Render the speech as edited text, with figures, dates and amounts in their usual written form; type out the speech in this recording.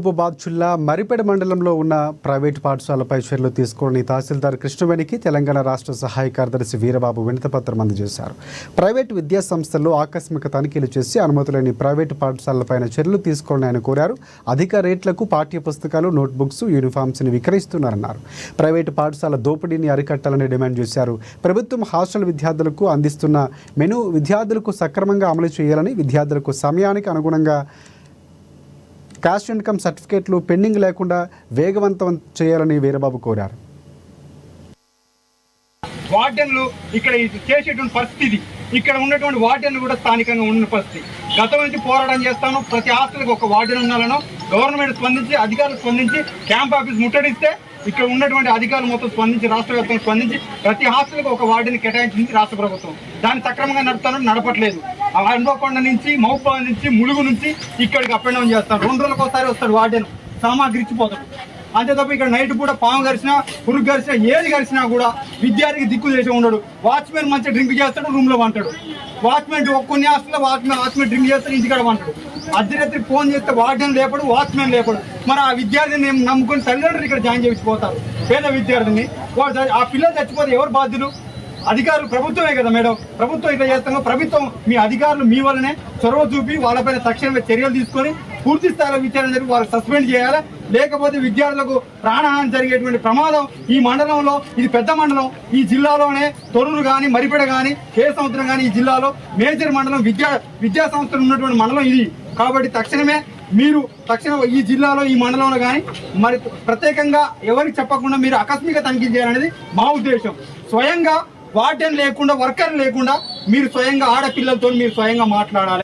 మహబూబాబాద్ జిల్లా మరిపేడ మండలంలో ఉన్న ప్రైవేటు పాఠశాలపై చర్యలు తీసుకోవాలని తహసీల్దార్ కృష్ణవేణికి తెలంగాణ రాష్ట్ర సహాయ కార్యదర్శి వీరబాబు వినతిపత్రం అందజేశారు. ప్రైవేటు విద్యా సంస్థల్లో ఆకస్మిక తనిఖీలు చేసి అనుమతులేని ప్రైవేటు పాఠశాలలపైన చర్యలు తీసుకోవాలని ఆయన కోరారు. అధిక రేట్లకు పాఠ్య పుస్తకాలు, నోట్బుక్స్, యూనిఫామ్స్ని విక్రయిస్తున్నారన్నారు. ప్రైవేటు పాఠశాల దోపిడీని అరికట్టాలని డిమాండ్ చేశారు. ప్రభుత్వం హాస్టల్ విద్యార్థులకు అందిస్తున్న మెను విద్యార్థులకు సక్రమంగా అమలు చేయాలని, విద్యార్థులకు సమయానికి అనుగుణంగా క్యాష్ ఇన్కమ్ సర్టిఫికేట్లు పెండింగ్ లేకుండా వేగవంతం చేయాలని వీరబాబు కోరారు. వార్డెన్లు ఇక్కడ చేసేటువంటి పరిస్థితి, ఇక్కడ ఉన్నటువంటి వార్డెన్లు కూడా స్థానికంగా ఉన్న పరిస్థితి. గతం నుంచి పోరాటం చేస్తాను. ప్రతి హాస్టల్కి ఒక వార్డెన్ ఉండాలను గవర్నమెంట్ స్పందించి, అధికారులు స్పందించి క్యాంప్ ఆఫీస్ ముట్టడిస్తే ఇక్కడ ఉన్నటువంటి అధికారులు మొత్తం స్పందించి, రాష్ట్ర వ్యాప్తంగా స్పందించి ప్రతి హాస్టల్కి ఒక వార్డుని కేటాయించింది రాష్ట్ర ప్రభుత్వం. దాన్ని సక్రమంగా నడపట్లేదు. హన్మకొండ నుంచి, మహబూబాబాద్ నుంచి, ములుగు నుంచి ఇక్కడికి అప్ అండ్ డౌన్ చేస్తాడు. 2 రోజులకు ఒకసారి వస్తాడు వార్డెన్, సామాగ్రి ఇచ్చిపోతాడు. అంతే తప్ప ఇక్కడ నైట్ కూడా పాము గరిచినా, పురుగు గరిచినా, ఏది గరిచినా కూడా విద్యార్థికి దిక్కు చేసి ఉండడు. వాచ్మెన్ మంచిగా డ్రింక్ చేస్తాడు, రూమ్లో వంటాడు. వాచ్మెన్ కొన్ని హాస్టల్లో వాచ్మెన్ డ్రింక్ చేస్తాడు, ఇంటికాడ వంటాడు. అర్ధరాత్రి ఫోన్ చేస్తే వార్డెన్ లేపడు, వాచ్మెన్ లేపడు. మరి ఆ విద్యార్థిని నమ్ముకొని తల్లిదండ్రులు ఇక్కడ జాయిన్ చేయించిపోతారు. పేద విద్యార్థిని ఆ పిల్లలు చచ్చిపోతే ఎవరు బాధ్యులు? అధికారులు ప్రభుత్వమే కదా మేడం. ప్రభుత్వం ఇట్లా చేస్తామో ప్రభుత్వం మీ అధికారులు మీ వల్లనే చొరవ చూపి వాళ్ళపైన తక్షణమే చర్యలు తీసుకొని పూర్తి స్థాయిలో విచారణ జరిపి వాళ్ళకి సస్పెండ్ చేయాలి. లేకపోతే విద్యార్థులకు ప్రాణహాని జరిగేటువంటి ప్రమాదం ఈ మండలంలో, ఇది పెద్ద మండలం, ఈ జిల్లాలోనే తొర్రూరు కానీ, మరిపేడ కానీ, కేసముద్రం కానీ ఈ జిల్లాలో మేజర్ మండలం, విద్యా సంస్థలు ఉన్నటువంటి మండలం ఇది. కాబట్టి తక్షణమే ఈ జిల్లాలో, ఈ మండలంలో కానీ మరి ప్రత్యేకంగా ఎవరికి చెప్పకుండా మీరు ఆకస్మిక తనిఖీ చేయాలనేది మా ఉద్దేశం. స్వయంగా వార్డెన్ లేకుండా, వర్కర్ లేకుండా మీరు స్వయంగా ఆడపిల్లలతో మీరు స్వయంగా మాట్లాడాలి.